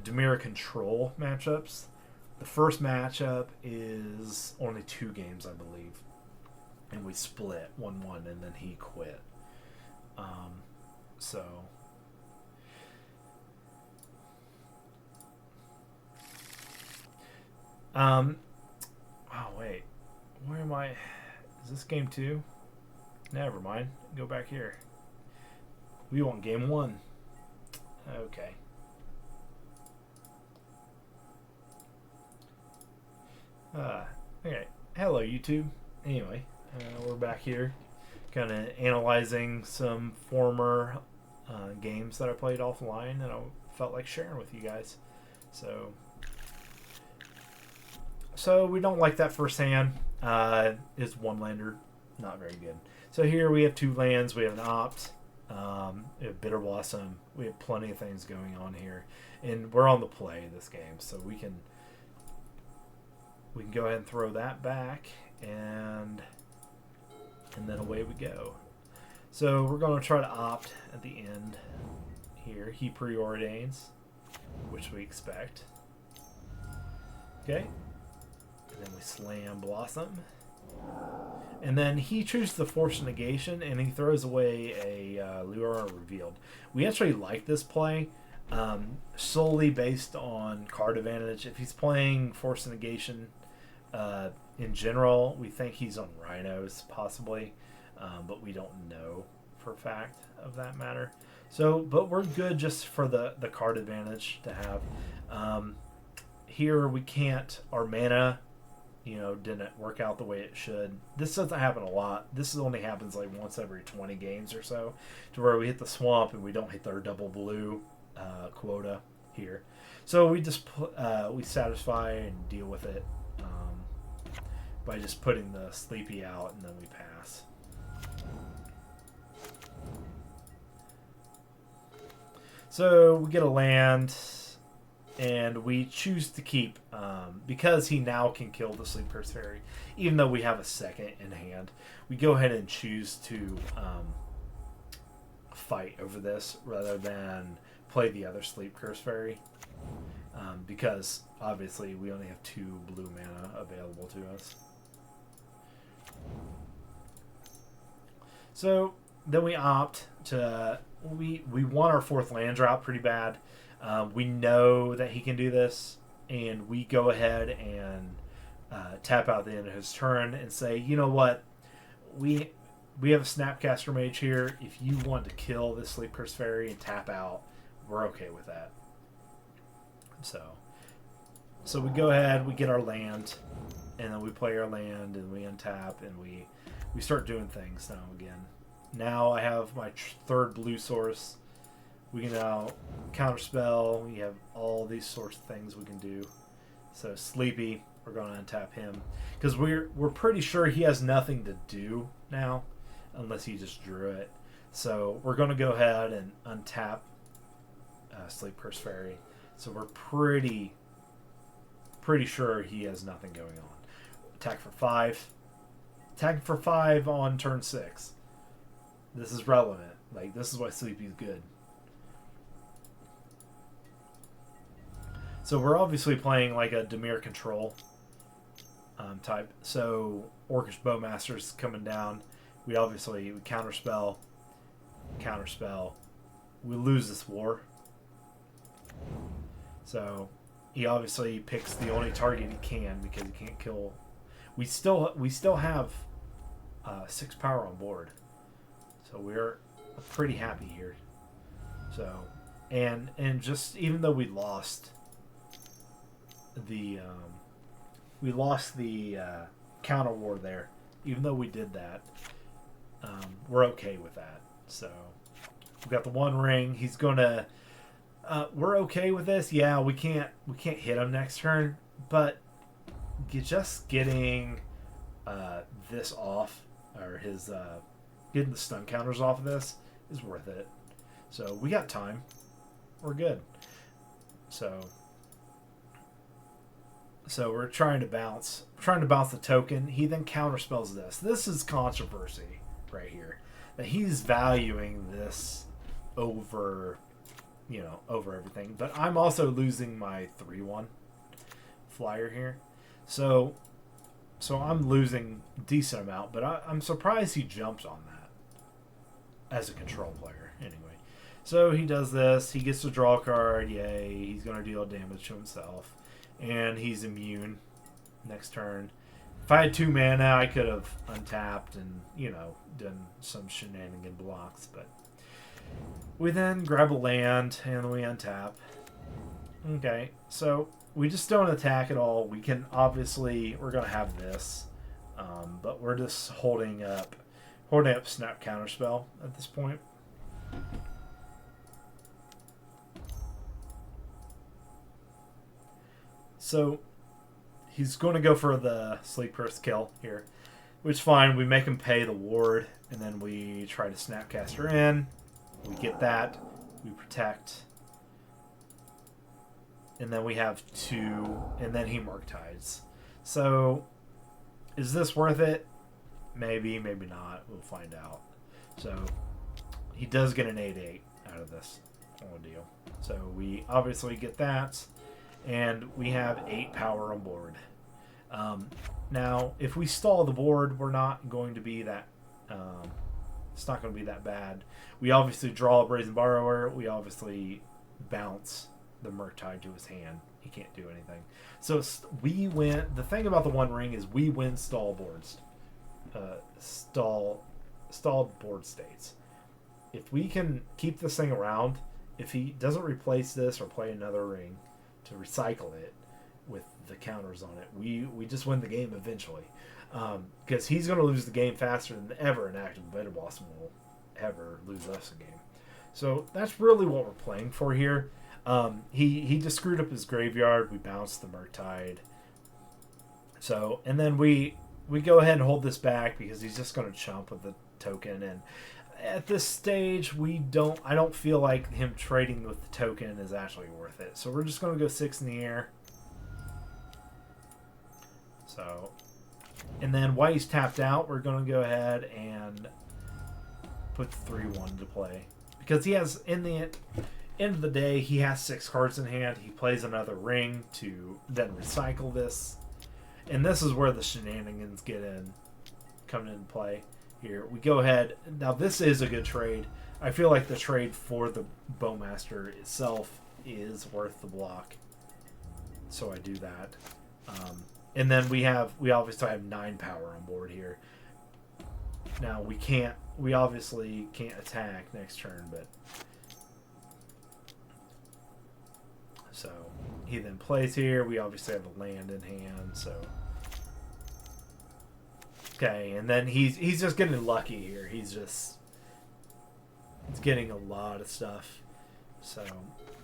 Dimir Control matchups. The first matchup is only 2 games, I believe. And we split 1-1, and then he quit. So... oh, wait. Where am I? Is this game 2? Never mind. Go back here. We want game 1. Okay. Okay. Hello, YouTube. Anyway, we're back here. Kind of analyzing some former games that I played offline, and I felt like sharing with you guys. So we don't like that first hand. Is 1-lander. Not very good. So here we have 2 lands. We have an opt. We have Bitter Blossom. We have plenty of things going on here. And we're on the play this game. So we can go ahead and throw that back. And then away we go. So we're going to try to opt at the end here. He preordains, which we expect. Okay. And then we slam Blossom. And then he chooses the Force Negation, and he throws away a Lure Revealed. We actually like this play solely based on card advantage. If he's playing Force Negation in general, we think he's on Rhinos, possibly. But we don't know for a fact of that matter. So, but we're good just for the card advantage to have. Here we can't, our mana, didn't work out the way it should. This doesn't happen a lot. This only happens like once every 20 games or so, to where we hit the swamp and we don't hit our double blue quota here. So we just we satisfy and deal with it by just putting the Sleepy out, and then we pass. So we get a land, and we choose to keep, because he now can kill the Sleep Curse Fairy, even though we have a second in hand. We go ahead and choose to fight over this rather than play the other Sleep Curse Fairy, because obviously we only have 2 blue mana available to us. So then we opt to, we want our 4th land drop pretty bad. We know that he can do this, and we go ahead and tap out the end of his turn and say, you know what, we have a Snapcaster Mage here. If you want to kill this Sleep Curse Fairy and tap out, we're okay with that. So we go ahead, we get our land, and then we play our land, and we untap, and we start doing things now again. Now I have my 3rd blue source. We can now counterspell. We have all these sorts of things we can do. So Sleepy, we're going to untap him because we're pretty sure he has nothing to do now, unless he just drew it. So we're going to go ahead and untap Sleep Curse Fairy. So we're pretty sure he has nothing going on. Attack for 5. Attack for 5 on turn 6. This is relevant. Like, this is why Sleepy's good. So we're obviously playing like a Dimir Control type. So Orcish Bowmaster's coming down. We counterspell. We lose this war. So he obviously picks the only target he can because he can't kill. We still have 6 power on board. So we're pretty happy here. So and just even though we lost the counter war there, even though we did that, we're okay with that. So we got the 1 ring. He's gonna we're okay with this. Yeah, we can't hit him next turn, but just getting this off, or his getting the stun counters off of this is worth it. So we got time. We're good. So we're trying to bounce the token. He then counterspells this. This is controversy right here. That he's valuing this over you know, over everything. But I'm also losing my 3/1 flyer here. So I'm losing a decent amount, but I'm surprised he jumps on that as a control player anyway. So he does this. He gets to draw a card. Yay. He's going to deal damage to himself. And he's immune next turn. If I had 2 mana, I could have untapped and, you know, done some shenanigan blocks. But we then grab a land and we untap. Okay, so we just don't attack at all. We can obviously, we're going to have this. But we're just holding up Snap Counterspell at this point. So he's going to go for the Sleep Curse kill here, which is fine. We make him pay the ward, and then we try to Snapcaster in. We get that. We protect. And then we have 2, and then he Morningtides. So is this worth it? Maybe, maybe not. We'll find out. So he does get an 8/8 out of this whole deal. So we obviously get that. And we have 8 power on board. Now, if we stall the board, we're not going to be that... it's not going to be that bad. We obviously draw a Brazen Borrower. We obviously bounce the Morningtide to his hand. He can't do anything. So we win... The thing about the One Ring is we win stall boards. Stalled board states. If we can keep this thing around, if he doesn't replace this or play another ring to recycle it with the counters on it, we just win the game eventually, because he's going to lose the game faster than ever an active Beta Blossom will ever lose us a game. So that's really what we're playing for here. He just screwed up his graveyard. We bounced the Morningtide. So, and then we go ahead and hold this back because he's just going to chump with the token. And at this stage, I don't feel like him trading with the token is actually worth it. So we're just going to go 6 in the air. So, and then while he's tapped out, we're going to go ahead and put the 3/1 into play. Because he has, in the end of the day, he has 6 cards in hand. He plays another ring to then recycle this. And this is where the shenanigans come into play. Here we go ahead. Now this is a good trade. I feel like the trade for the Bowmaster itself is worth the block, so I do that. And then we obviously have 9 power on board here. Now we obviously can't attack next turn, but so he then plays here. We obviously have a land in hand, so. Okay, and then he's just getting lucky here. He's getting a lot of stuff. So,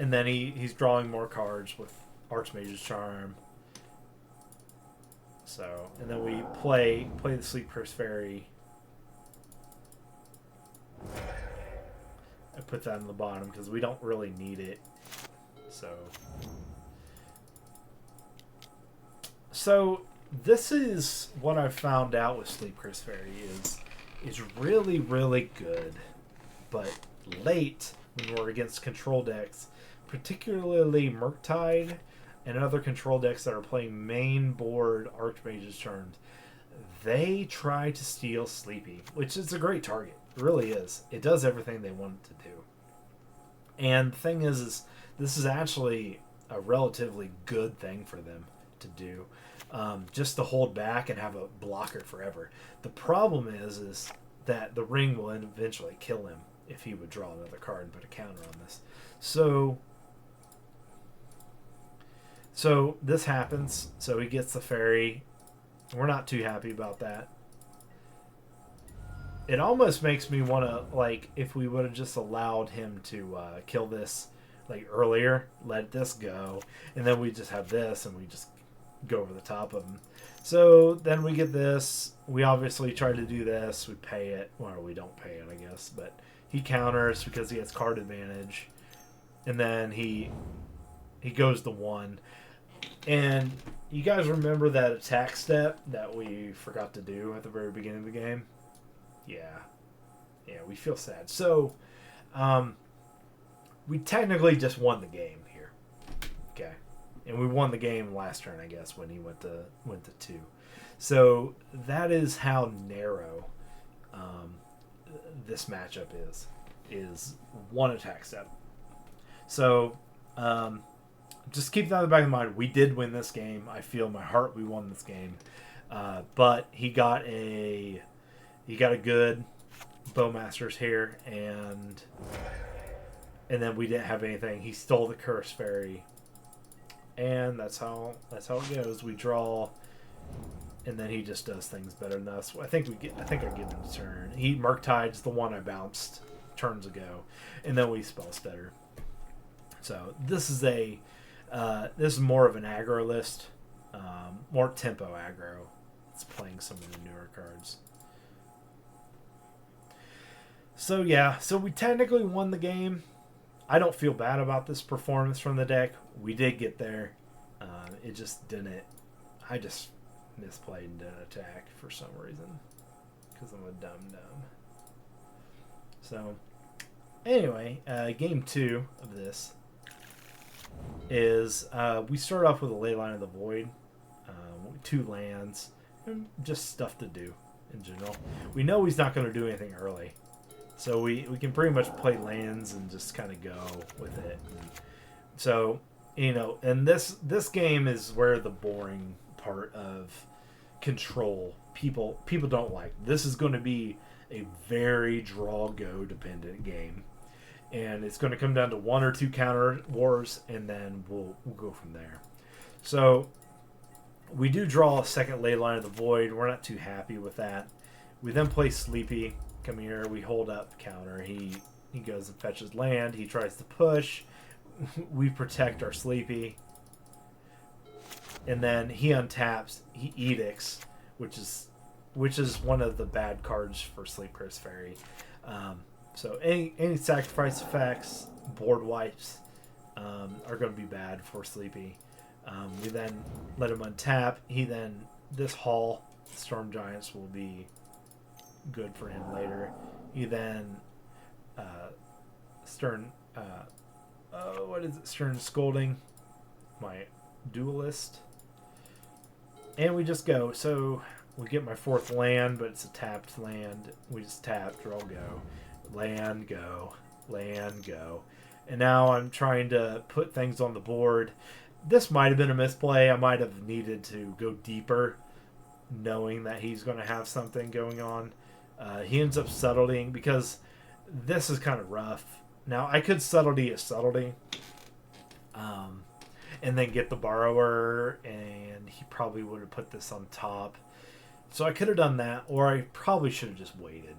and then he's drawing more cards with Archmage's Charm. So, and then we play the Sleep Curse Faerie. I put that on the bottom because we don't really need it. So this is what I've found out with Sleep Curse Faerie is really, really good. But late, when we're against control decks, particularly Morningtide and other control decks that are playing main board Archmage's Charms, they try to steal Sleepy, which is a great target. It really is. It does everything they want it to do. And the thing is this is actually a relatively good thing for them to do. Just to hold back and have a blocker forever. The problem is that the ring will eventually kill him if he would draw another card and put a counter on this. So this happens. So he gets the Faerie. We're not too happy about that. It almost makes me want to, like, if we would have just allowed him to kill this like earlier, let this go, and then we just have this and we just go over the top of him. So then we get this. We obviously try to do this. We pay it. Well, we don't pay it, I guess. But he counters because he has card advantage. And then he goes to 1. And you guys remember that attack step that we forgot to do at the very beginning of the game? Yeah. Yeah, we feel sad. So, we technically just won the game here. Okay, and we won the game last turn, I guess, when he went to 2. So that is how narrow this matchup is one attack step. So just keep that in the back of mind. We did win this game. I feel in my heart we won this game. But he got a good Bowmasters here, and then we didn't have anything. He stole the Curse Fairy, and that's how it goes. We draw, and then he just does things better than us. I think I give him a turn. He Murktide's the one I bounced turns ago, and then we spell stutter. So this is more of an aggro list, more tempo aggro. It's playing some of the newer cards. So yeah, so we technically won the game. I don't feel bad about this performance from the deck. We did get there. It just didn't. I just misplayed and didn't attack for some reason because I'm a dumb. So anyway, game 2 of this is we start off with a Leyline of the Void, 2 lands, and just stuff to do in general. We know he's not going to do anything early, so we can pretty much play lands and just kind of go with it. And so, and this game is where the boring part of control people don't like. This is going to be a very draw-go dependent game. And it's going to come down to 1 or 2 counter wars, and then we'll go from there. So we do draw a second Leyline of the Void. We're not too happy with that. We then play Sleepy. Come here. We hold up counter. He goes and fetches land. He tries to push. We protect our Sleepy. And then he untaps. He Edicts, which is one of the bad cards for Sleep Curse Fairy. So any sacrifice effects, board wipes, are going to be bad for Sleepy. We then let him untap. This Hall, Storm Giants, will be good for him later. He then Stern Scolding, my Duelist. And we just go. So we get my 4th land, but it's a tapped land. We just tap, draw, go. Land, go. Land, go. And now I'm trying to put things on the board. This might have been a misplay. I might have needed to go deeper, knowing that he's going to have something going on. He ends up subtletying because this is kind of rough. Now, I could subtlety a subtlety, and then get the Borrower, and he probably would have put this on top. So I could have done that, or I probably should have just waited,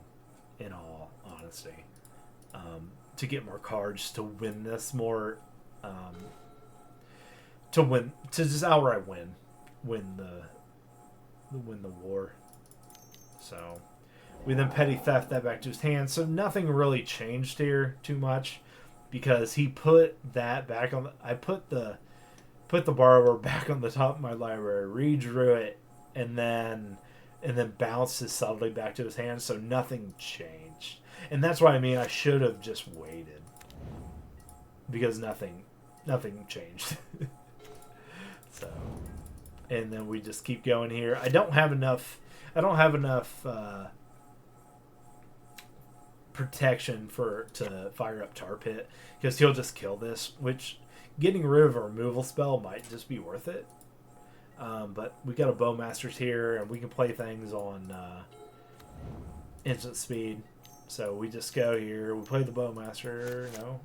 in all honesty, to get more cards to win this more, to just outright win the war. So we then Petty Theft that back to his hand. So nothing really changed here too much, because he put that back on. I put the Borrower back on the top of my library, redrew it, and then bounced his subtlety back to his hand. So nothing changed, and that's what I mean. I should have just waited, because nothing changed. So, and then we just keep going here. I don't have enough protection to fire up Tar Pit, because he'll just kill this, which getting rid of a removal spell might just be worth it. But we got a Bowmasters here, and we can play things on instant speed. So we just go here. We play the Bowmaster. No.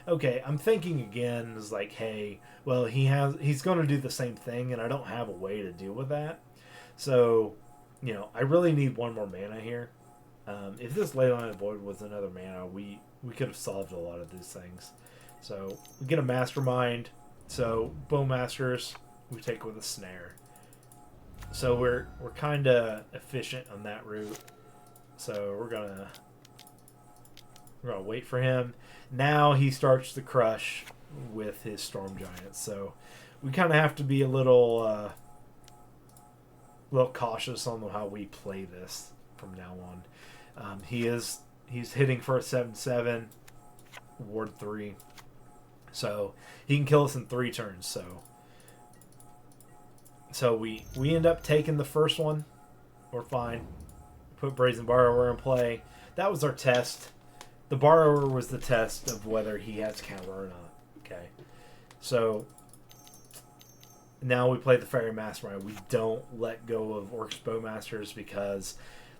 Okay, I'm thinking again is like, hey, well, he's going to do the same thing, and I don't have a way to deal with that. So, I really need 1 more mana here. If this Leyline of Void was another mana, we could have solved a lot of these things. So we get a Mastermind. So Bowmasters, we take with a Snare. So we're kind of efficient on that route. So we're gonna wait for him. Now he starts to crush with his Storm Giants. So we kind of have to be a little cautious on how we play this from now on. He's hitting for a 7/7. Ward 3. So he can kill us in 3 turns. So we end up taking the first one. We're fine. Put Brazen Borrower in play. That was our test. The Borrower was the test of whether he has counter or not. Okay. So now we play the Faerie Mastermind. We don't let go of Orcish Bowmasters because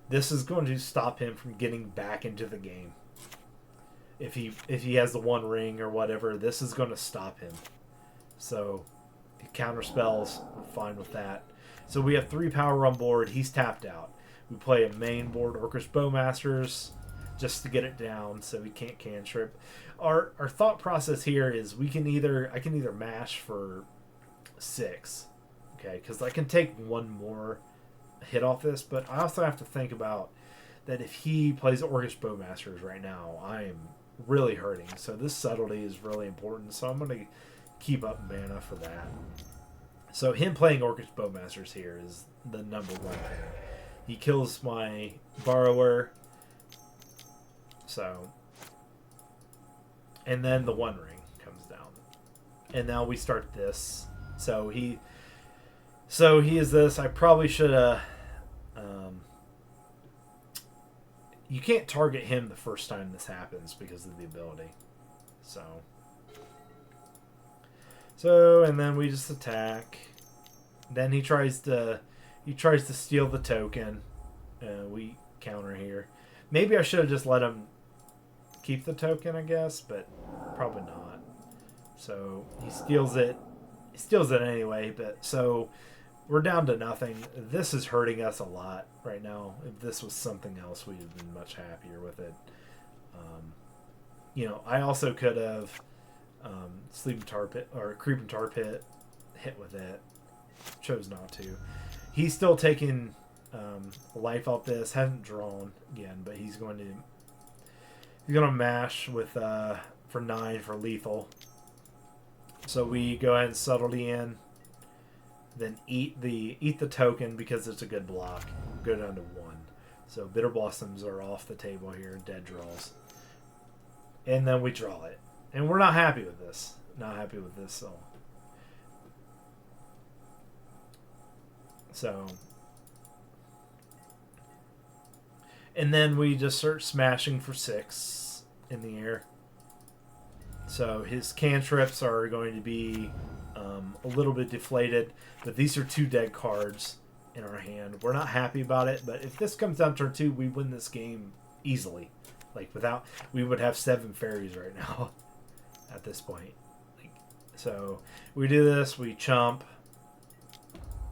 this is going to stop him from getting back into the game. If he has the 1 ring or whatever, this is going to stop him. So he counter spells. We're fine with that. So we have 3 power on board. He's tapped out. We play a main board Orcish Bowmasters just to get it down so we can't cantrip. Our thought process here is I can either mash for 6, okay, because I can take 1 more hit off this, but I also have to think about that if he plays Orcish Bowmasters right now, I am really hurting. So this subtlety is really important, so I'm going to keep up mana for that. So him playing Orcish Bowmasters here is the number 1 thing. He kills my Borrower. So, and then the 1 ring comes down. And now we start this. So he is this. I probably should have... you can't target him the first time this happens because of the ability. So, and then we just attack. Then he tries to steal the token. We counter here. Maybe I should have just let him keep the token, I guess, but probably not. So he steals it. He steals it anyway, but so we're down to nothing. This is hurting us a lot right now. If this was something else, we'd have been much happier with it. I also could have Sleeping Tar Pit or Creeping Tar Pit, hit with it. Chose not to. He's still taking life off this. Hasn't drawn again, but he's going to mash with for 9 for lethal. So we go ahead and subtlety in, then eat the token because it's a good block. Go down to 1. So Bitter Blossoms are off the table here. Dead draws, and then we draw it, and we're not happy with this. Not happy with this. So. And then we just start smashing for 6 in the air. So his cantrips are going to be a little bit deflated, but these are 2 dead cards in our hand. We're not happy about it, but if this comes down turn 2, we win this game easily. We would have 7 fairies right now at this point. So we do this, we chump.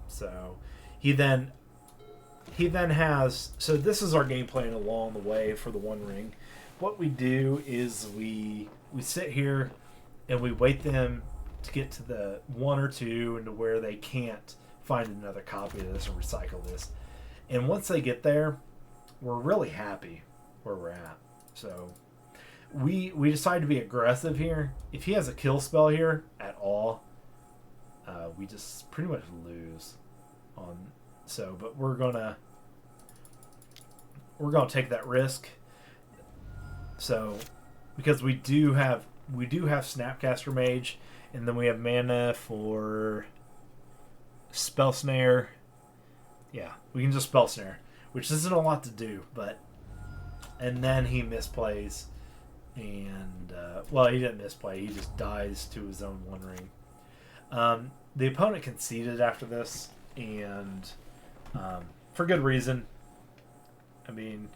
So he then has... So this is our game plan along the way for the 1 ring. What we do is we sit here and we wait them to get to the 1 or 2 and to where they can't find another copy of this or recycle this. And once they get there, we're really happy where we're at. So we decide to be aggressive here. If he has a kill spell here at all, we just pretty much lose on... So, but we're gonna take that risk. So, because we do have Snapcaster Mage, and then we have mana for Spell Snare. Yeah, we can just Spell Snare, which isn't a lot to do, but and then he misplays, and he didn't misplay. He just dies to his own 1 ring. The opponent conceded after this, and for good reason. I mean,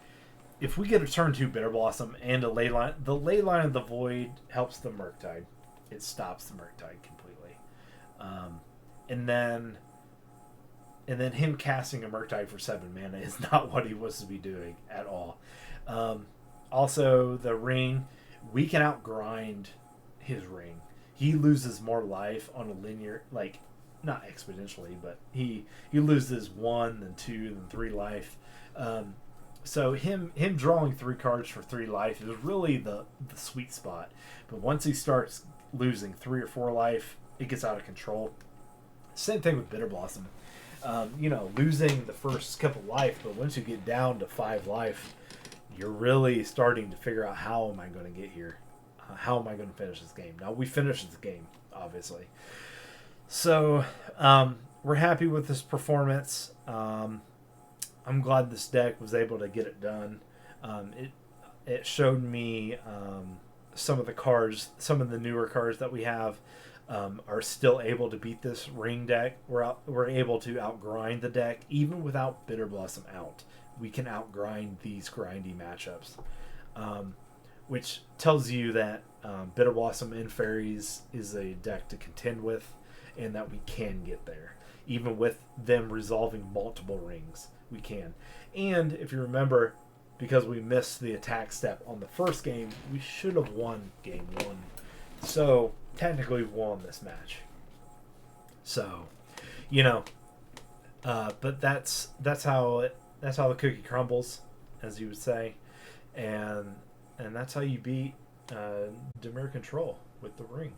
if we get a turn 2 Bitter Blossom and a Ley Line, the Ley Line of the Void helps the Murktide. It stops the Murktide completely. And then him casting a Murktide for 7 mana is not what he was to be doing at all. Also, the ring, we can outgrind his ring. He loses more life on a linear, not exponentially, but he loses 1, then 2, then 3 life. So him drawing 3 cards for 3 life is really the sweet spot. But once he starts losing 3 or 4 life, it gets out of control. Same thing with Bitter Blossom. Losing the first couple life, but once you get down to 5 life, you're really starting to figure out how am I going to get here. how am I going to finish this game? Now, we finished this game, obviously. So, we're happy with this performance. I'm glad this deck was able to get it done. It showed me some of the cards, some of the newer cards that we have are still able to beat this ring deck. We're able to outgrind the deck even without Bitter Blossom out. We can outgrind these grindy matchups, which tells you that Bitter Blossom and Faeries is a deck to contend with, and that we can get there. Even with them resolving multiple rings, we can. And if you remember, because we missed the attack step on the first game, we should have won game 1. So, technically won this match. So, but that's how the cookie crumbles, as you would say. And that's how you beat Dimir Control with the ring.